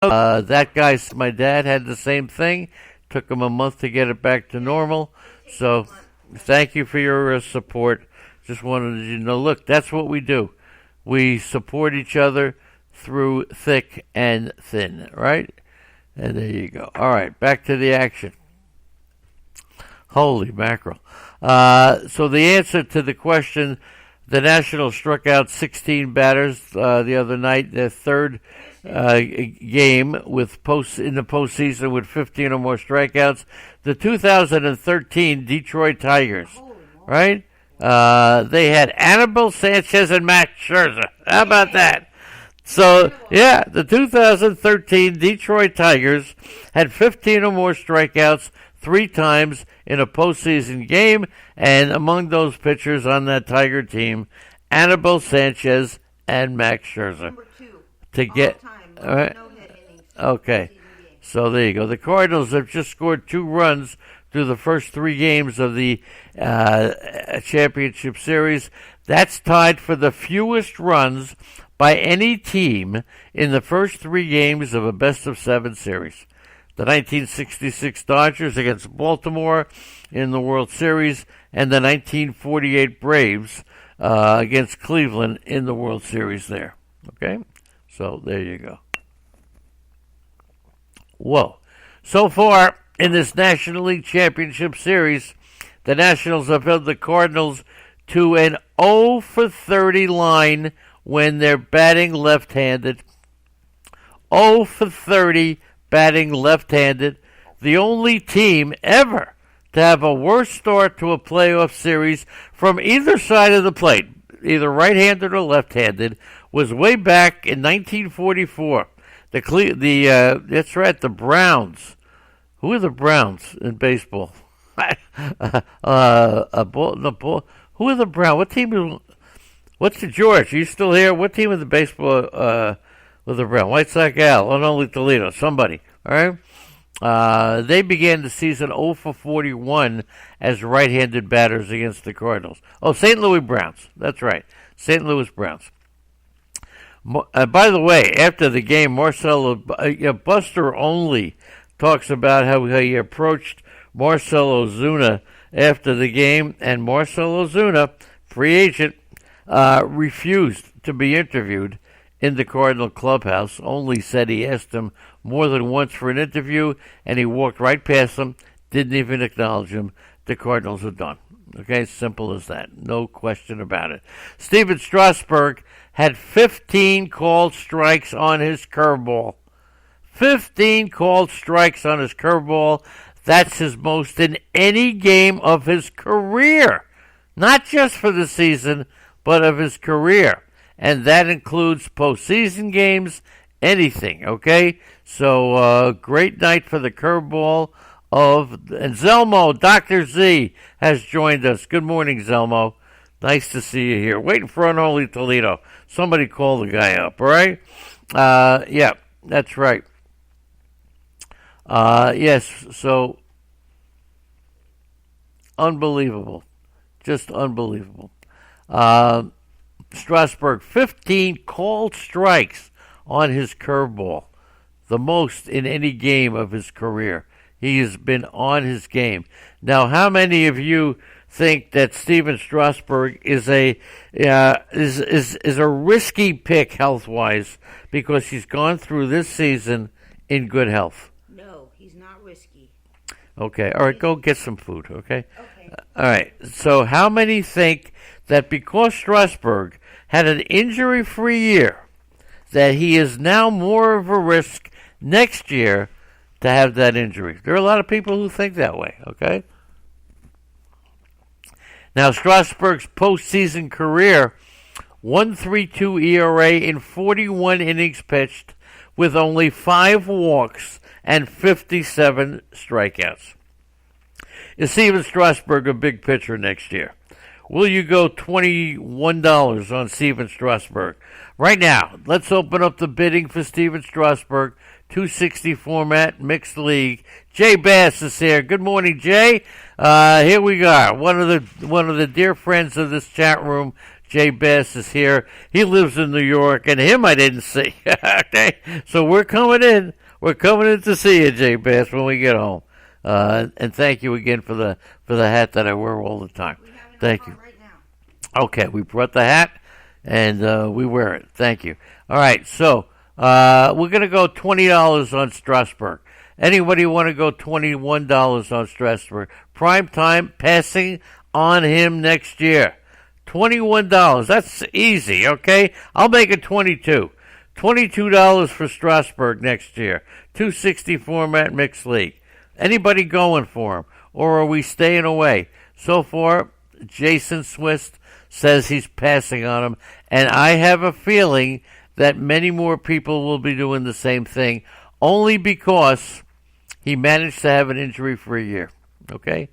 That guy, my dad had the same thing. Took him a month to get it back to normal. So thank you for your support. Just wanted you to know, look, that's what we do. We support each other through thick and thin, right? And there you go. All right, back to the action. Holy mackerel. So the answer to the question, the Nationals struck out 16 batters the other night, their third game in the postseason with 15 or more strikeouts. The 2013 Detroit Tigers, right? They had Anibal Sanchez and Max Scherzer. How about that? So, yeah, the 2013 Detroit Tigers had 15 or more strikeouts 3 times in a postseason game, and among those pitchers on that Tiger team, Anibal Sanchez and Max Scherzer. Number 2. To get, all right. Okay, so there you go. The Cardinals have just scored 2 runs through the first 3 games of the championship series. That's tied for the fewest runs by any team in the first 3 games of a best-of-7 series. The 1966 Dodgers against Baltimore in the World Series, and the 1948 Braves against Cleveland in the World Series there. Okay? So there you go. Whoa. So far in this National League Championship Series, the Nationals have held the Cardinals to an 0 for 30 line when they're batting left-handed. 0 for 30 batting left-handed. The only team ever to have a worse start to a playoff series from either side of the plate, either right-handed or left-handed, was way back in 1944. That's right, the Browns. Who are the Browns in baseball? Who are the Browns? What team? What's the George? Are you still here? What team is the baseball with the Browns? White Sox Al, only Toledo, somebody. All right. They began the season 0 for 41 as right-handed batters against the Cardinals. Oh, St. Louis Browns. That's right, St. Louis Browns. By the way, after the game, Buster Only talks about how he approached Marcell Ozuna after the game, and Marcell Ozuna, free agent, refused to be interviewed in the Cardinal clubhouse. Only said he asked him more than once for an interview, and he walked right past him, didn't even acknowledge him. The Cardinals are done. Okay, simple as that. No question about it. Steven Strasburg had 15 called strikes on his curveball. 15 called strikes on his curveball. That's his most in any game of his career. Not just for the season, but of his career. And that includes postseason games, anything, okay? So, great night for the curveball and Zelmo, Dr. Z, has joined us. Good morning, Zelmo. Nice to see you here. Waiting for Unholy Toledo. Somebody call the guy up, all right? Yeah, that's right. Yes, so unbelievable. Just unbelievable. Strasburg, 15 called strikes on his curveball, the most in any game of his career. He has been on his game. Now, how many of you think that Steven Strasburg is a risky pick health-wise because he's gone through this season in good health? No, he's not risky. Okay, all right, go get some food, okay? Okay. All right, so how many think that because Strasburg had an injury-free year, that he is now more of a risk next year to have that injury? There are a lot of people who think that way, okay? Now, Strasburg's postseason career, 1.32 ERA in 41 innings pitched with only 5 walks and 57 strikeouts. Is Steven Strasburg a big pitcher next year? Will you go $21 on Steven Strasburg? Right now, let's open up the bidding for Steven Strasburg. 260 format, mixed league. Jay Bass is here. Good morning, Jay. Here we are. One of the dear friends of this chat room, Jay Bass is here. He lives in New York, and him I didn't see. Okay, so we're coming in. We're coming in to see you, Jay Bass, when we get home. And thank you again for the hat that I wear all the time. Thank you. Right now. Okay, we brought the hat, and we wear it. Thank you. All right, so we're going to go $20 on Strasburg. Anybody want to go $21 on Strasburg? Prime time, passing on him next year. $21. That's easy, okay? I'll make it 22. $22 for Strasburg next year. 260 format mixed league. Anybody going for him? Or are we staying away? So far, Jason Swiss says he's passing on him. And I have a feeling that many more people will be doing the same thing. Only because he managed to have an injury for a year. Okay?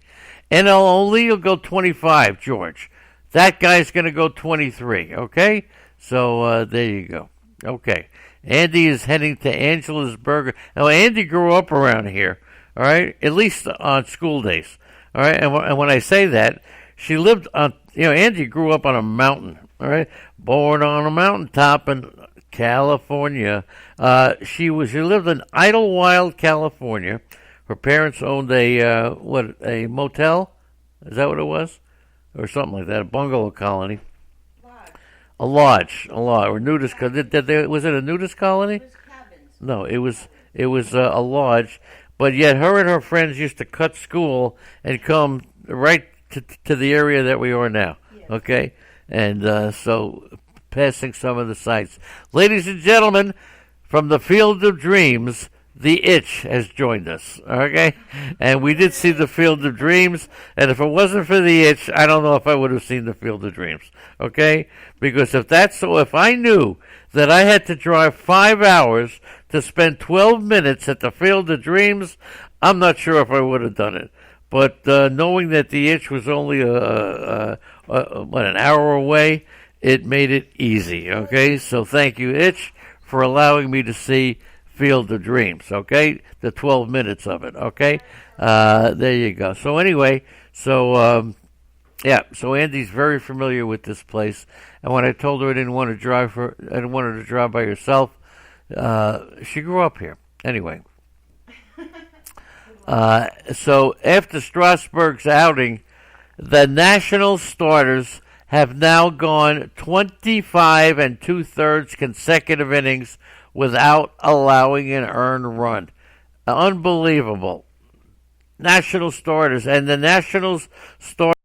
NL only, you'll go 25, George. That guy's going to go 23. Okay? So there you go. Okay. Andy is heading to Angela's Burger. Now, Andy grew up around here. All right? At least on school days. All right? And when I say that, she lived on, Andy grew up on a mountain. All right? Born on a mountaintop in California. She lived in Idlewild, California. Her parents owned a motel? Is that what it was? Or something like that, a bungalow colony. A lodge, or nudist. Was it a nudist colony? It was cabins. No, it was a lodge. But yet, her and her friends used to cut school and come right to the area that we are now. Yes. Okay, and so passing some of the sites, ladies and gentlemen, from the Field of Dreams. The Itch has joined us, okay? And we did see the Field of Dreams, and if it wasn't for the Itch, I don't know if I would have seen the Field of Dreams, okay? Because if I knew that I had to drive 5 hours to spend 12 minutes at the Field of Dreams, I'm not sure if I would have done it. But knowing that the Itch was only an hour away, it made it easy, okay? So thank you, Itch, for allowing me to see Field of Dreams, okay? The 12 minutes of it, okay? There you go. So anyway, so Andy's very familiar with this place. And when I told her I didn't want her to drive by herself, she grew up here. Anyway. So after Strasburg's outing, the National starters have now gone 25 2/3 consecutive innings without allowing an earned run. Unbelievable. National starters. And the Nationals starters